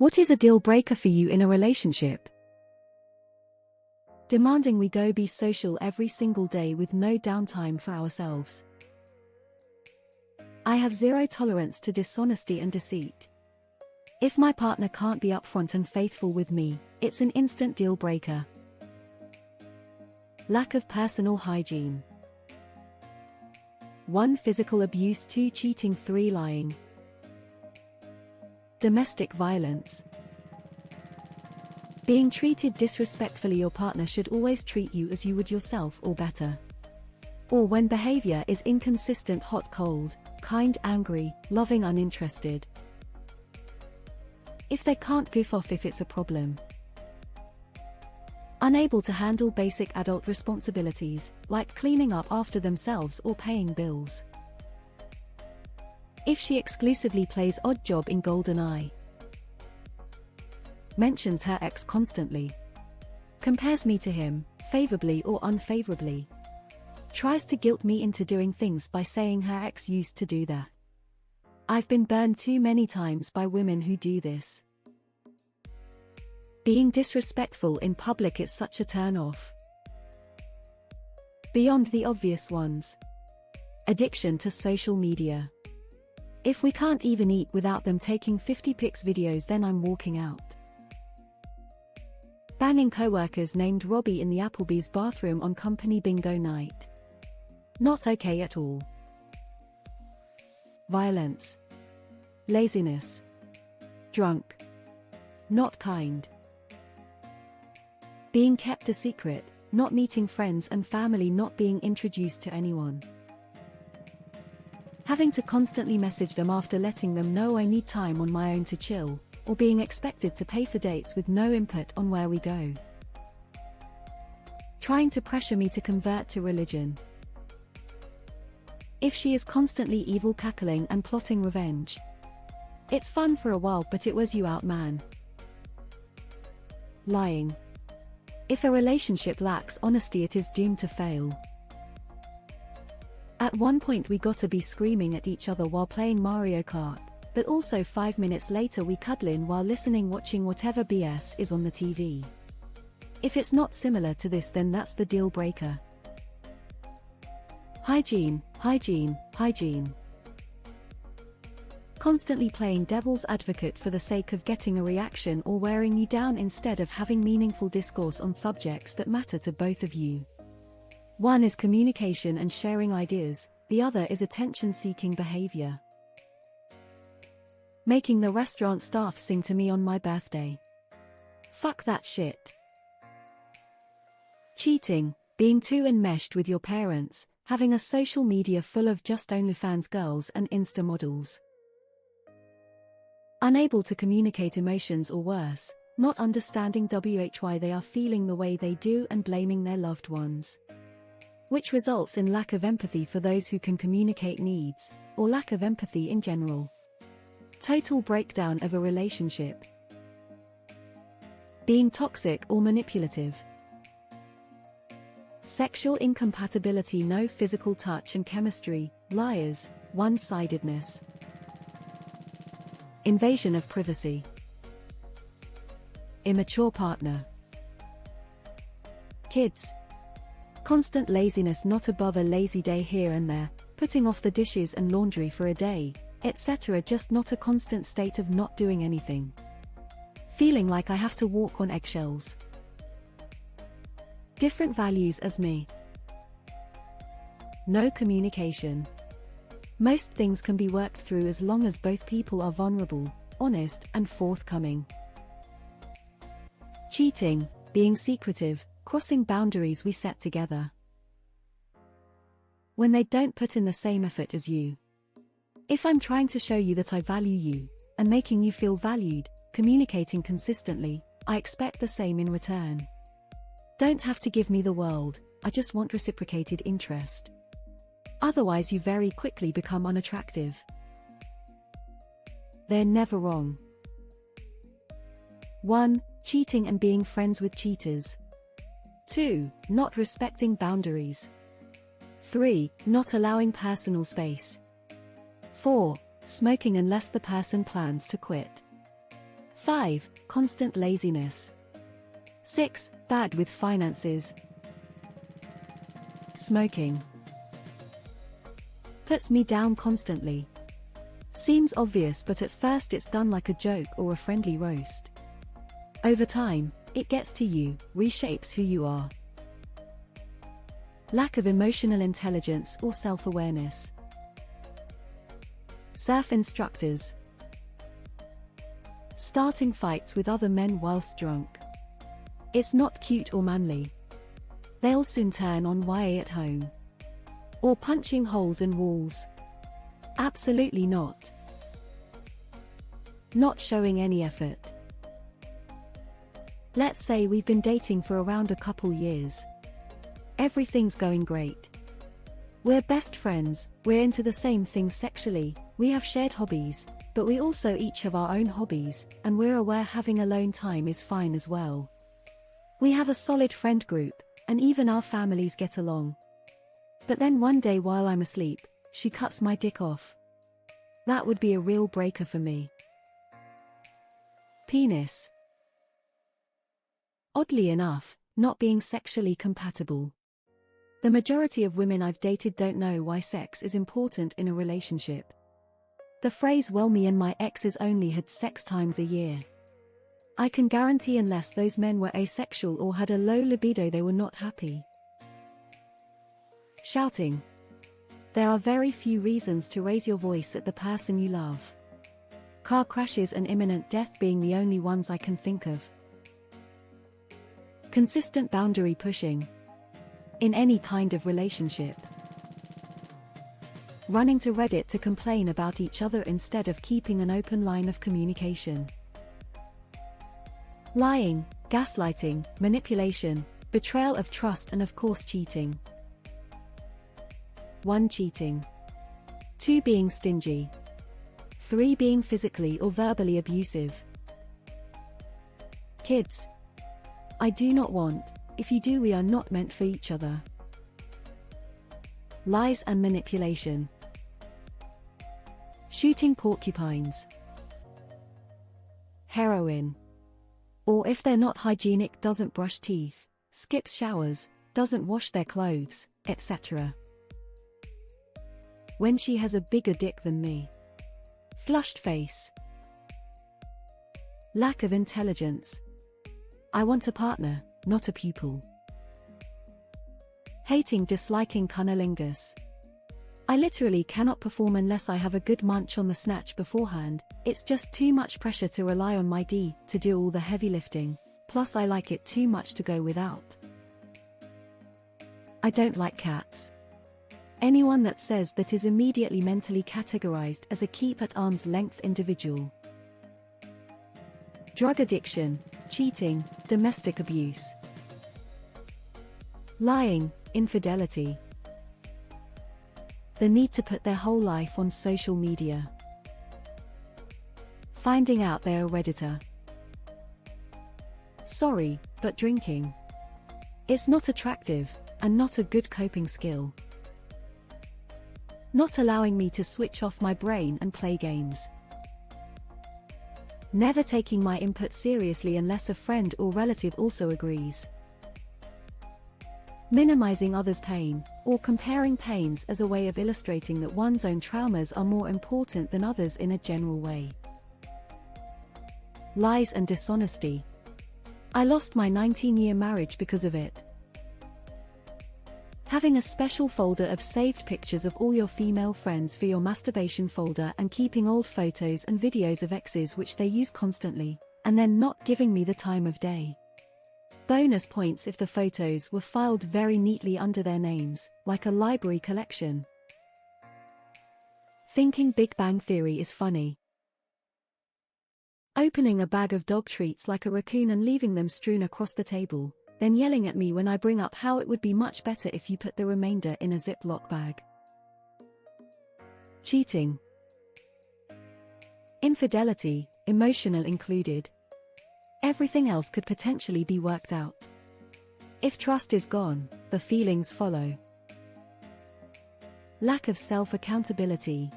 What is a deal breaker for you in a relationship? Demanding we go be social every single day with no downtime for ourselves. I have zero tolerance to dishonesty and deceit. If my partner can't be upfront and faithful with me, it's an instant deal breaker. Lack of personal hygiene. 1. Physical abuse. 2. Cheating. 3. Lying. Domestic violence. Being treated disrespectfully. Your partner should always treat you as you would yourself or better. Or when behavior is inconsistent. Hot, cold, kind, angry, loving, uninterested. If they can't goof off if it's a problem. Unable to handle basic adult responsibilities, like cleaning up after themselves or paying bills. If she exclusively plays odd job in GoldenEye. Mentions her ex constantly. Compares me to him, favorably or unfavorably. Tries to guilt me into doing things by saying her ex used to do that. I've been burned too many times by women who do this. Being disrespectful in public is such a turn-off. Beyond the obvious ones. Addiction to social media. If we can't even eat without them taking 50 pics videos, then I'm walking out. Banning coworkers named Robbie in the Applebee's bathroom on company bingo night. Not okay at all. Violence. Laziness. Drunk. Not kind. Being kept a secret, not meeting friends and family, not being introduced to anyone. Having to constantly message them after letting them know I need time on my own to chill, or being expected to pay for dates with no input on where we go. Trying to pressure me to convert to religion. If she is constantly evil, cackling and plotting revenge. It's fun for a while, but it wears you out, man. Lying. If a relationship lacks honesty, it is doomed to fail. At one point we got to be screaming at each other while playing Mario Kart, but also 5 minutes later we cuddling while watching whatever BS is on the TV. If it's not similar to this, then that's the deal breaker. Hygiene, hygiene, hygiene. Constantly playing devil's advocate for the sake of getting a reaction or wearing you down instead of having meaningful discourse on subjects that matter to both of you. One is communication and sharing ideas, the other is attention-seeking behavior. Making the restaurant staff sing to me on my birthday. Fuck that shit. Cheating, being too enmeshed with your parents, having a social media full of just OnlyFans girls and Insta models. Unable to communicate emotions, or worse, not understanding why they are feeling the way they do and blaming their loved ones. Which results in lack of empathy for those who can communicate needs, or lack of empathy in general. Total breakdown of a relationship. Being toxic or manipulative. Sexual incompatibility, no physical touch and chemistry, liars, one-sidedness. Invasion of privacy. Immature partner. Kids. Constant laziness, not above a lazy day here and there, putting off the dishes and laundry for a day, etc. Just not a constant state of not doing anything. Feeling like I have to walk on eggshells. Different values as me. No communication. Most things can be worked through as long as both people are vulnerable, honest, and forthcoming. Cheating, being secretive, crossing boundaries we set together. When they don't put in the same effort as you. If I'm trying to show you that I value you, and making you feel valued, communicating consistently, I expect the same in return. Don't have to give me the world, I just want reciprocated interest. Otherwise you very quickly become unattractive. They're never wrong. 1. Cheating and being friends with cheaters. 2. Not respecting boundaries. 3. Not allowing personal space. 4. Smoking unless the person plans to quit. 5. Constant laziness. 6. Bad with finances. Smoking. Puts me down constantly. Seems obvious, but at first it's done like a joke or a friendly roast. Over time, it gets to you, reshapes who you are. Lack of emotional intelligence or self-awareness. Surf instructors. Starting fights with other men whilst drunk. It's not cute or manly. They'll soon turn on YA at home. Or punching holes in walls. Absolutely not. Not showing any effort. Let's say we've been dating for around a couple years. Everything's going great. We're best friends, we're into the same things sexually, we have shared hobbies, but we also each have our own hobbies, and we're aware having alone time is fine as well. We have a solid friend group, and even our families get along. But then one day while I'm asleep, she cuts my dick off. That would be a real breaker for me. Penis. Oddly enough, not being sexually compatible. The majority of women I've dated don't know why sex is important in a relationship. The phrase "well, me and my exes only had sex times a year." I can guarantee unless those men were asexual or had a low libido, they were not happy. Shouting. There are very few reasons to raise your voice at the person you love. Car crashes and imminent death being the only ones I can think of. Consistent boundary pushing. In any kind of relationship. Running to Reddit to complain about each other instead of keeping an open line of communication. Lying, gaslighting, manipulation, betrayal of trust, and of course cheating. 1. Cheating. 2. Being stingy. 3. Being physically or verbally abusive. Kids. I do not want. If you do, we are not meant for each other. Lies and manipulation. Shooting porcupines. Heroin. Or if they're not hygienic, doesn't brush teeth, skips showers, doesn't wash their clothes, etc. When she has a bigger dick than me. Flushed face. Lack of intelligence. I want a partner, not a pupil. Hating, disliking cunnilingus. I literally cannot perform unless I have a good munch on the snatch beforehand. It's just too much pressure to rely on my D to do all the heavy lifting, plus I like it too much to go without. I don't like cats. Anyone that says that is immediately mentally categorized as a keep at arm's length individual. Drug addiction, cheating, domestic abuse. Lying, infidelity. The need to put their whole life on social media. Finding out they're a Redditor. Sorry, but drinking. It's not attractive, and not a good coping skill. Not allowing me to switch off my brain and play games. Never taking my input seriously unless a friend or relative also agrees. Minimizing others' pain, or comparing pains as a way of illustrating that one's own traumas are more important than others in a general way. Lies and dishonesty. I lost my 19-year marriage because of it. Having a special folder of saved pictures of all your female friends for your masturbation folder and keeping old photos and videos of exes which they use constantly, and then not giving me the time of day. Bonus points if the photos were filed very neatly under their names, like a library collection. Thinking Big Bang Theory is funny. Opening a bag of dog treats like a raccoon and leaving them strewn across the table, then yelling at me when I bring up how it would be much better if you put the remainder in a Ziploc bag. Cheating. Infidelity, emotional included. Everything else could potentially be worked out. If trust is gone, the feelings follow. Lack of self-accountability.